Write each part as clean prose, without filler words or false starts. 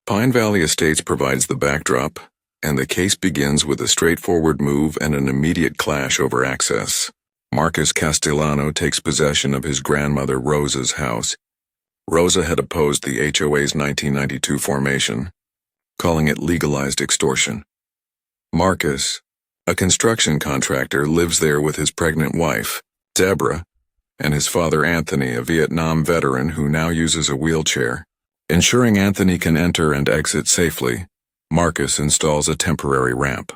Pine Valley Estates provides the backdrop, and the case begins with a straightforward move and an immediate clash over access. Marcus Castellano takes possession of his grandmother Rosa's house. Rosa had opposed the HOA's 1992 formation, calling it legalized extortion. Marcus, a construction contractor, lives there with his pregnant wife, Deborah, and his father Anthony, a Vietnam veteran who now uses a wheelchair. Ensuring Anthony can enter and exit safely, Marcus installs a temporary ramp.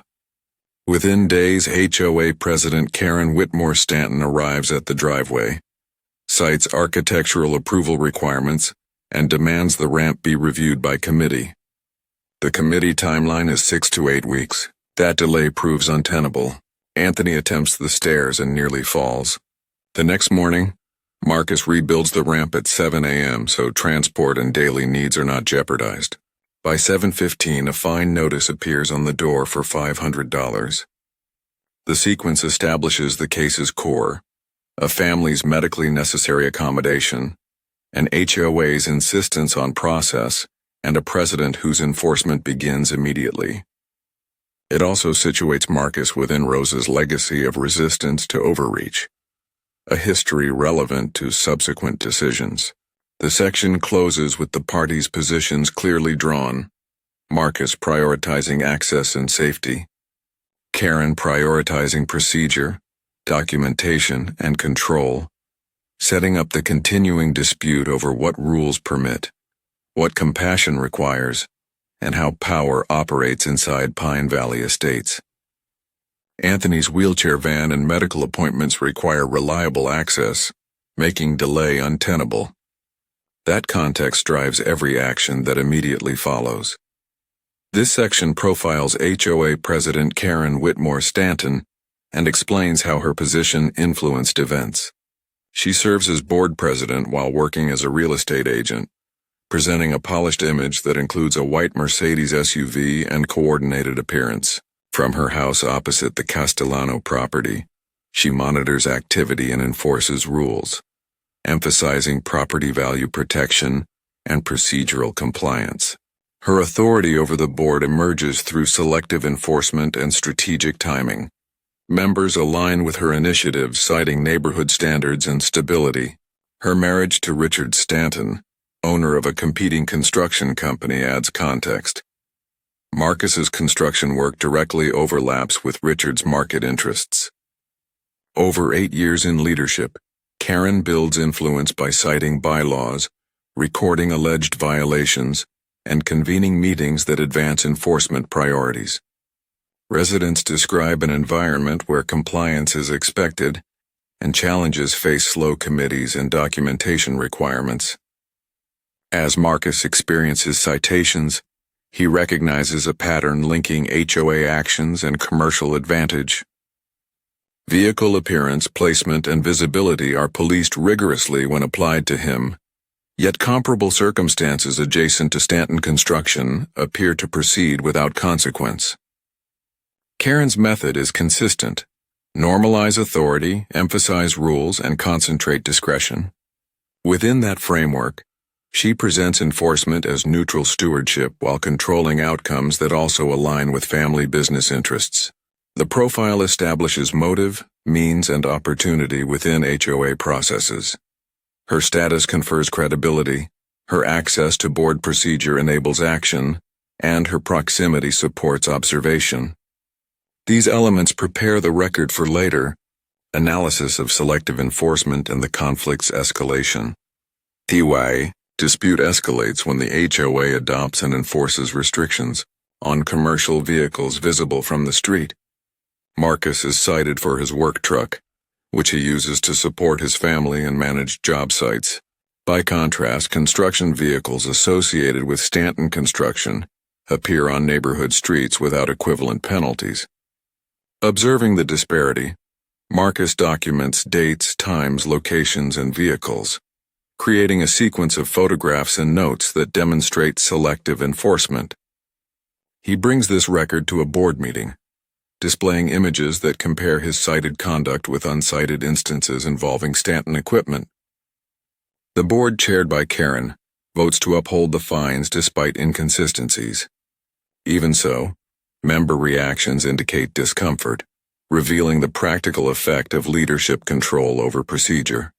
Within days, HOA President Karen Whitmore Stanton arrives at the driveway, cites architectural approval requirements, and demands the ramp be reviewed by committee. The committee timeline is 6 to 8 weeks. That delay proves untenable. Anthony attempts the stairs and nearly falls. The next morning, Marcus rebuilds the ramp at 7 a.m. so transport and daily needs are not jeopardized. By 7:15, a fine notice appears on the door for $500. The sequence establishes the case's core, a family's medically necessary accommodation, an HOA's insistence on process, and a precedent whose enforcement begins immediately. It also situates Marcus within Rosa's legacy of resistance to overreach, a history relevant to subsequent decisions. The section closes with the parties' positions clearly drawn, Marcus prioritizing access and safety, Karen prioritizing procedure, documentation, and control, setting up the continuing dispute over what rules permit, what compassion requires, and how power operates inside Pine Valley Estates. Anthony's wheelchair van and medical appointments require reliable access, making delay untenable. That context drives every action that immediately follows. This section profiles HOA President Karen Whitmore Stanton and explains how her position influenced events. She serves as board president while working as a real estate agent, presenting a polished image that includes a white Mercedes SUV and coordinated appearance. From her house opposite the Castellano property, she monitors activity and enforces rules, emphasizing property value protection and procedural compliance. Her authority over the board emerges through selective enforcement and strategic timing. Members align with her initiatives, citing neighborhood standards and stability. Her marriage to Richard Stanton, owner of a competing construction company, adds context. Marcus's construction work directly overlaps with Richard's market interests. Over 8 years in leadership, Karen builds influence by citing bylaws, recording alleged violations, and convening meetings that advance enforcement priorities. Residents describe an environment where compliance is expected and challenges face slow committees and documentation requirements. As Marcus experiences citations, he recognizes a pattern linking HOA actions and commercial advantage. Vehicle appearance, placement, and visibility are policed rigorously when applied to him, yet comparable circumstances adjacent to Stanton construction appear to proceed without consequence. Karen's method is consistent: normalize authority, emphasize rules, and concentrate discretion. Within that framework, she presents enforcement as neutral stewardship while controlling outcomes that also align with family business interests. The profile establishes motive, means, and opportunity within HOA processes. Her status confers credibility, her access to board procedure enables action, and her proximity supports observation. These elements prepare the record for later analysis of selective enforcement and the conflict's escalation. TY dispute escalates when the HOA adopts and enforces restrictions on commercial vehicles visible from the street. Marcus is cited for his work truck, which he uses to support his family and manage job sites. By contrast, construction vehicles associated with Stanton construction appear on neighborhood streets without equivalent penalties. Observing the disparity, Marcus documents dates, times, locations, and vehicles, creating a sequence of photographs and notes that demonstrate selective enforcement. He brings this record to a board meeting, displaying images that compare his cited conduct with uncited instances involving Stanton equipment. The board, chaired by Karen, votes to uphold the fines despite inconsistencies. Even so, member reactions indicate discomfort, revealing the practical effect of leadership control over procedure.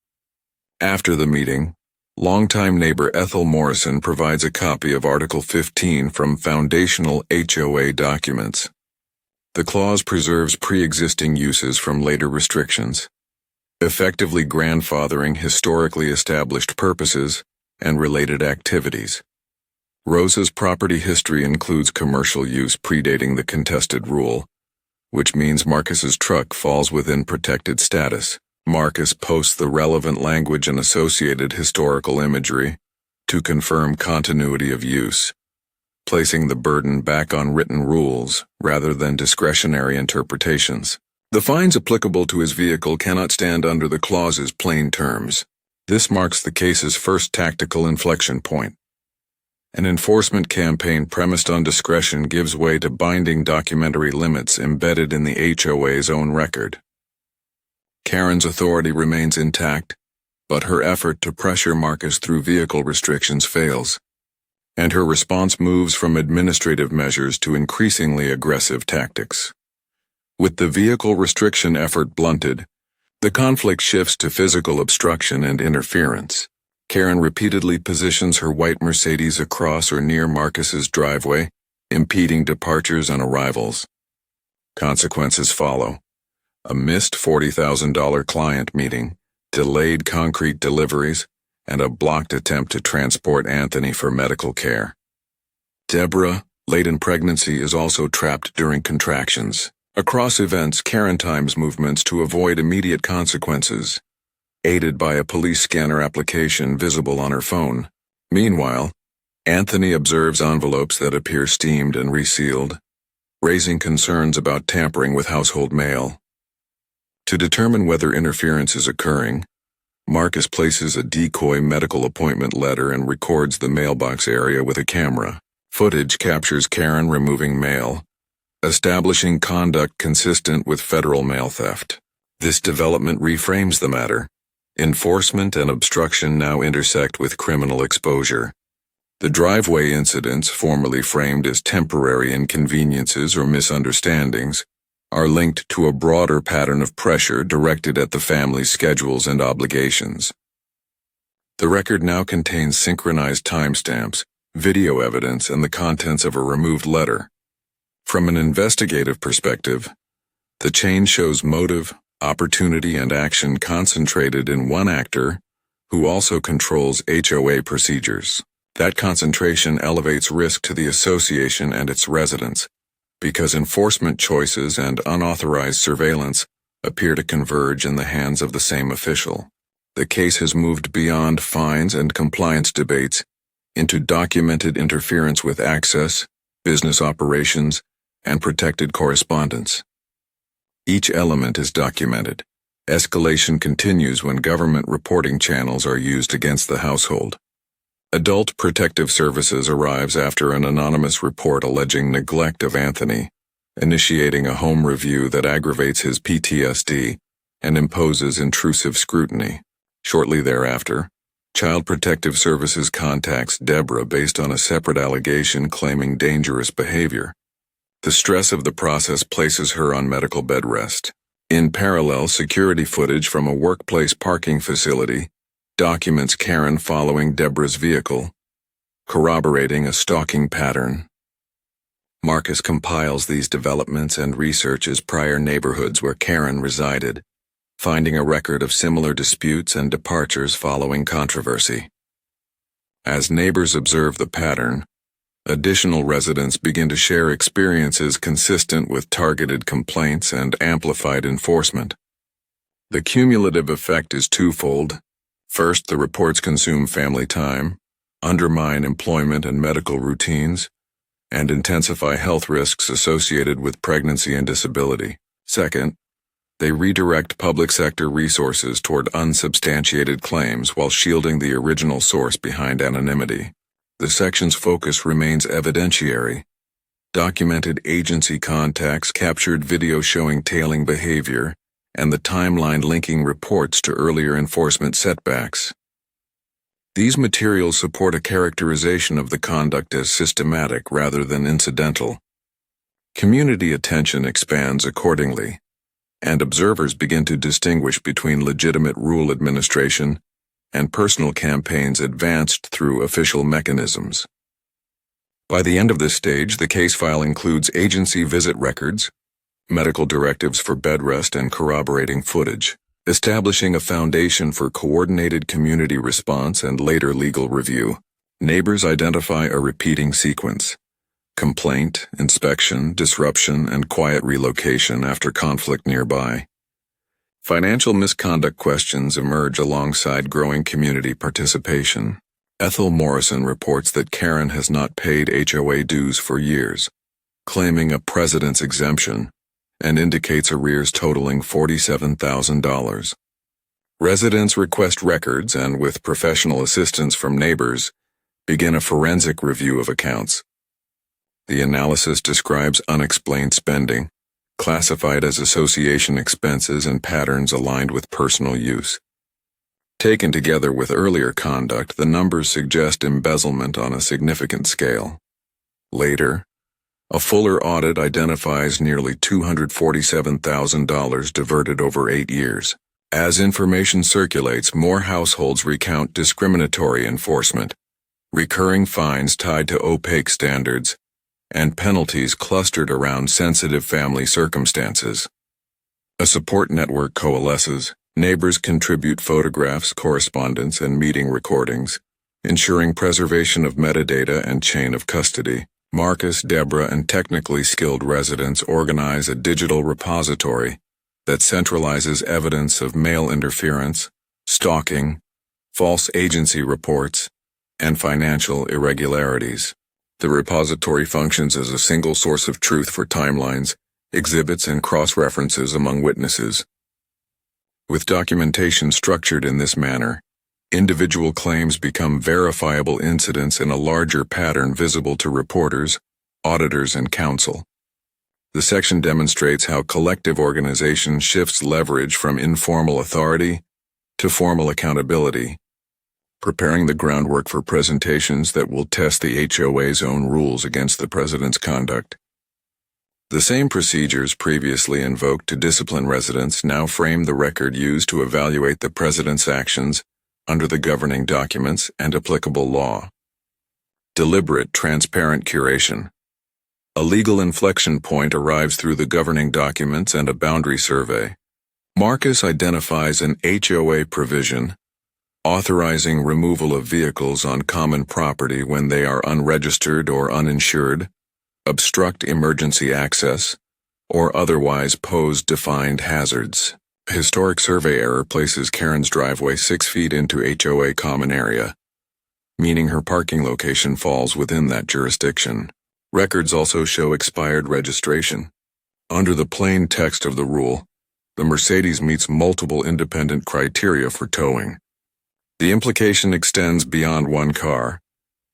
After the meeting, longtime neighbor Ethel Morrison provides a copy of Article 15 from foundational HOA documents. The clause preserves pre-existing uses from later restrictions, effectively grandfathering historically established purposes and related activities. Rosa's property history includes commercial use predating the contested rule, which means Marcus's truck falls within protected status. Marcus posts the relevant language and associated historical imagery to confirm continuity of use, placing the burden back on written rules rather than discretionary interpretations. The fines applicable to his vehicle cannot stand under the clause's plain terms. This marks the case's first tactical inflection point. An enforcement campaign premised on discretion gives way to binding documentary limits embedded in the HOA's own record. Karen's authority remains intact, but her effort to pressure Marcus through vehicle restrictions fails, and her response moves from administrative measures to increasingly aggressive tactics. With the vehicle restriction effort blunted, the conflict shifts to physical obstruction and interference. Karen repeatedly positions her white Mercedes across or near Marcus's driveway, impeding departures and arrivals. Consequences follow: a missed $40,000 client meeting, delayed concrete deliveries, and a blocked attempt to transport Anthony for medical care. Deborah, late in pregnancy, is also trapped during contractions. Across events, Karen times movements to avoid immediate consequences, aided by a police scanner application visible on her phone. Meanwhile, Anthony observes envelopes that appear steamed and resealed, raising concerns about tampering with household mail. To determine whether interference is occurring, Marcus places a decoy medical appointment letter and records the mailbox area with a camera. Footage captures Karen removing mail, establishing conduct consistent with federal mail theft. This development reframes the matter. Enforcement and obstruction now intersect with criminal exposure. The driveway incidents, formerly framed as temporary inconveniences or misunderstandings, are linked to a broader pattern of pressure directed at the family's schedules and obligations. The record now contains synchronized timestamps, video evidence, and the contents of a removed letter. From an investigative perspective, the chain shows motive, opportunity, and action concentrated in one actor who also controls HOA procedures. That concentration elevates risk to the association and its residents, because enforcement choices and unauthorized surveillance appear to converge in the hands of the same official. The case has moved beyond fines and compliance debates into documented interference with access, business operations, and protected correspondence. Each element is documented. Escalation continues when government reporting channels are used against the household. Adult Protective Services arrives after an anonymous report alleging neglect of Anthony, initiating a home review that aggravates his PTSD and imposes intrusive scrutiny. Shortly thereafter, Child Protective Services contacts Deborah based on a separate allegation claiming dangerous behavior. The stress of the process places her on medical bed rest. In parallel, security footage from a workplace parking facility documents Karen following Deborah's vehicle, corroborating a stalking pattern. Marcus compiles these developments and researches prior neighborhoods where Karen resided, finding a record of similar disputes and departures following controversy. As neighbors observe the pattern, additional residents begin to share experiences consistent with targeted complaints and amplified enforcement. The cumulative effect is twofold. First, the reports consume family time, undermine employment and medical routines, and intensify health risks associated with pregnancy and disability. Second, they redirect public sector resources toward unsubstantiated claims while shielding the original source behind anonymity. The section's focus remains evidentiary. Documented agency contacts, captured video showing tailing behavior, and the timeline linking reports to earlier enforcement setbacks. These materials support a characterization of the conduct as systematic rather than incidental. Community attention expands accordingly, and observers begin to distinguish between legitimate rule administration and personal campaigns advanced through official mechanisms. By the end of this stage, the case file includes agency visit records, medical directives for bed rest, and corroborating footage, establishing a foundation for coordinated community response and later legal review. Neighbors identify a repeating sequence: complaint, inspection, disruption, and quiet relocation after conflict nearby. Financial misconduct questions emerge alongside growing community participation. Ethel Morrison reports that Karen has not paid HOA dues for years, claiming a president's exemption, and indicates arrears totaling $47,000. Residents request records and, with professional assistance from neighbors, begin a forensic review of accounts. The analysis describes unexplained spending, classified as association expenses and patterns aligned with personal use. Taken together with earlier conduct, the numbers suggest embezzlement on a significant scale. Later, a fuller audit identifies nearly $247,000 diverted over 8 years. As information circulates, more households recount discriminatory enforcement, recurring fines tied to opaque standards, and penalties clustered around sensitive family circumstances. A support network coalesces. Neighbors contribute photographs, correspondence, and meeting recordings, ensuring preservation of metadata and chain of custody. Marcus, Deborah, and technically skilled residents organize a digital repository that centralizes evidence of mail interference, stalking, false agency reports, and financial irregularities. The repository functions as a single source of truth for timelines, exhibits, and cross-references among witnesses. With documentation structured in this manner, individual claims become verifiable incidents in a larger pattern visible to reporters, auditors, and counsel. The section demonstrates how collective organization shifts leverage from informal authority to formal accountability, preparing the groundwork for presentations that will test the HOA's own rules against the president's conduct. The same procedures previously invoked to discipline residents now frame the record used to evaluate the president's actions under the governing documents and applicable law. Deliberate, transparent curation. A legal inflection point arrives through the governing documents and a boundary survey. Marcus identifies an HOA provision authorizing removal of vehicles on common property when they are unregistered or uninsured, obstruct emergency access, or otherwise pose defined hazards. A historic survey error places Karen's driveway 6 feet into HOA common area, meaning her parking location falls within that jurisdiction. Records also show expired registration. Under the plain text of the rule, the Mercedes meets multiple independent criteria for towing. The implication extends beyond one car.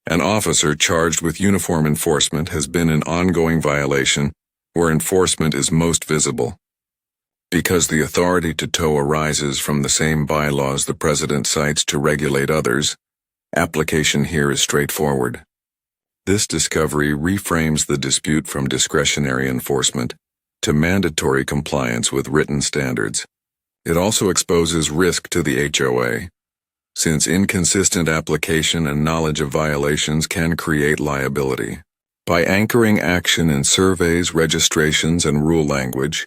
An officer charged with uniform enforcement has been in ongoing violation where enforcement is most visible. Because the authority to tow arises from the same bylaws the president cites to regulate others, application here is straightforward. This discovery reframes the dispute from discretionary enforcement to mandatory compliance with written standards. It also exposes risk to the HOA, since inconsistent application and knowledge of violations can create liability. By anchoring action in surveys, registrations, and rule language,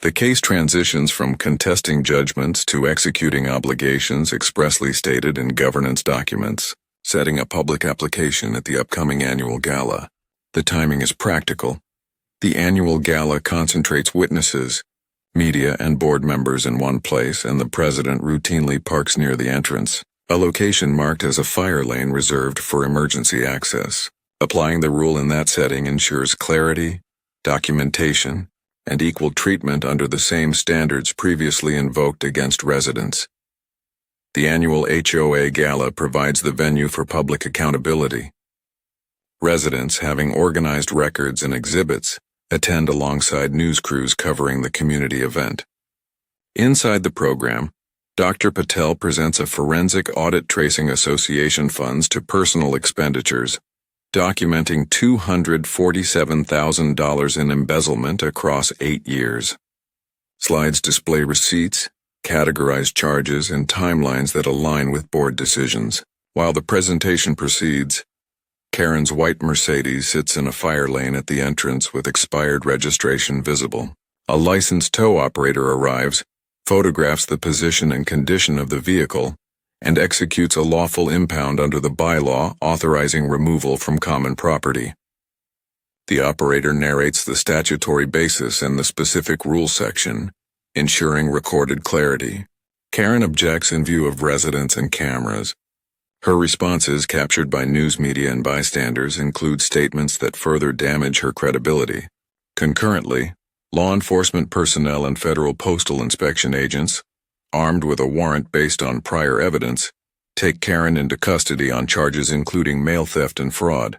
the case transitions from contesting judgments to executing obligations expressly stated in governance documents, setting a public application at the upcoming annual gala. The timing is practical. The annual gala concentrates witnesses, media, and board members in one place, and the president routinely parks near the entrance, a location marked as a fire lane reserved for emergency access. Applying the rule in that setting ensures clarity, documentation, and equal treatment under the same standards previously invoked against residents. The annual HOA gala provides the venue for public accountability. Residents, having organized records and exhibits, attend alongside news crews covering the community event. Inside the program, Dr. Patel presents a forensic audit tracing association funds to personal expenditures, documenting $247,000 in embezzlement across 8 years. Slides display receipts, categorize charges, and timelines that align with board decisions. While the presentation proceeds, Karen's white Mercedes sits in a fire lane at the entrance with expired registration visible. A licensed tow operator arrives, photographs the position and condition of the vehicle, and executes a lawful impound under the bylaw authorizing removal from common property. The operator narrates the statutory basis and the specific rule section, ensuring recorded clarity. Karen objects in view of residents and cameras. Her responses, captured by news media and bystanders, include statements that further damage her credibility. Concurrently, law enforcement personnel and federal postal inspection agents, armed with a warrant based on prior evidence, take Karen into custody on charges including mail theft and fraud.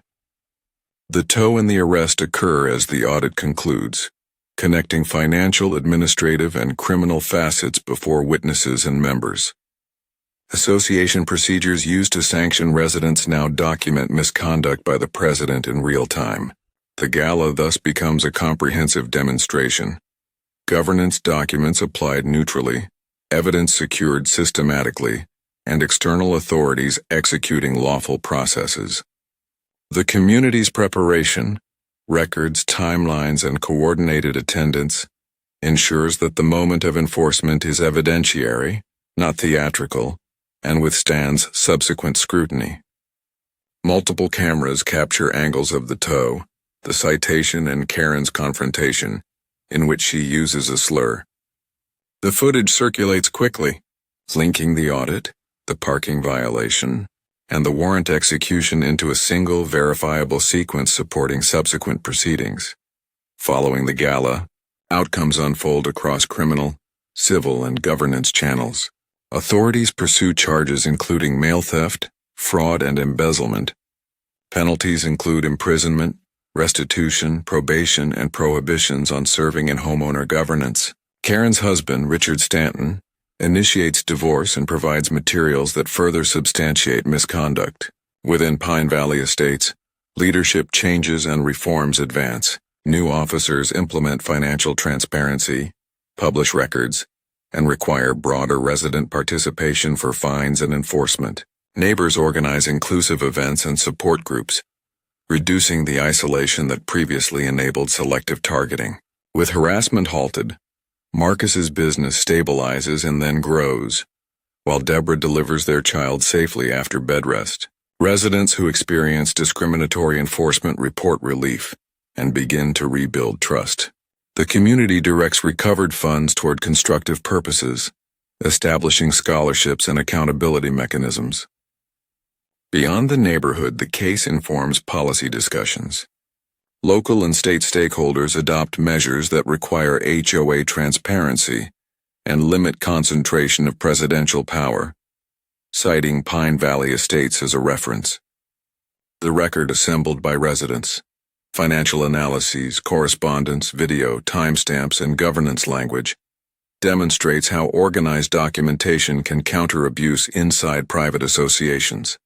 The tow and the arrest occur as the audit concludes, connecting financial, administrative, and criminal facets before witnesses and members. Association procedures used to sanction residents now document misconduct by the president in real time. The gala thus becomes a comprehensive demonstration. Governance documents applied neutrally, evidence secured systematically, and external authorities executing lawful processes. The community's preparation, records, timelines, and coordinated attendance ensures that the moment of enforcement is evidentiary, not theatrical, and withstands subsequent scrutiny. Multiple cameras capture angles of the tow, the citation, and Karen's confrontation, in which she uses a slur. The footage circulates quickly, linking the audit, the parking violation, and the warrant execution into a single verifiable sequence supporting subsequent proceedings. Following the gala, outcomes unfold across criminal, civil, and governance channels. Authorities pursue charges including mail theft, fraud, and embezzlement. Penalties include imprisonment, restitution, probation, and prohibitions on serving in homeowner governance. Karen's husband, Richard Stanton, initiates divorce and provides materials that further substantiate misconduct. Within Pine Valley Estates, leadership changes and reforms advance. New officers implement financial transparency, publish records, and require broader resident participation for fines and enforcement. Neighbors organize inclusive events and support groups, reducing the isolation that previously enabled selective targeting. With harassment halted, Marcus's business stabilizes and then grows, while Deborah delivers their child safely after bed rest. Residents who experience discriminatory enforcement report relief and begin to rebuild trust. The community directs recovered funds toward constructive purposes, establishing scholarships and accountability mechanisms. Beyond the neighborhood, the case informs policy discussions. Local and state stakeholders adopt measures that require HOA transparency and limit concentration of presidential power, citing Pine Valley Estates as a reference. The record assembled by residents, financial analyses, correspondence, video, timestamps, and governance language, demonstrates how organized documentation can counter abuse inside private associations.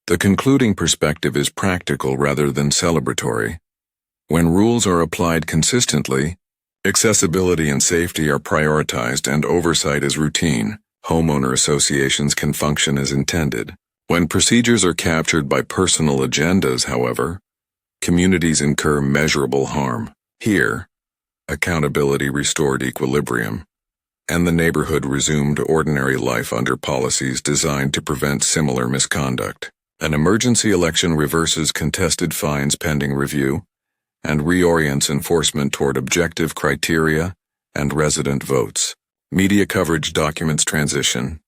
The concluding perspective is practical rather than celebratory. When rules are applied consistently, accessibility and safety are prioritized and oversight is routine, homeowner associations can function as intended. When procedures are captured by personal agendas, however, communities incur measurable harm. Here, accountability restored equilibrium, and the neighborhood resumed ordinary life under policies designed to prevent similar misconduct. An emergency election reverses contested fines pending review and reorients enforcement toward objective criteria and resident votes. Media coverage documents transition,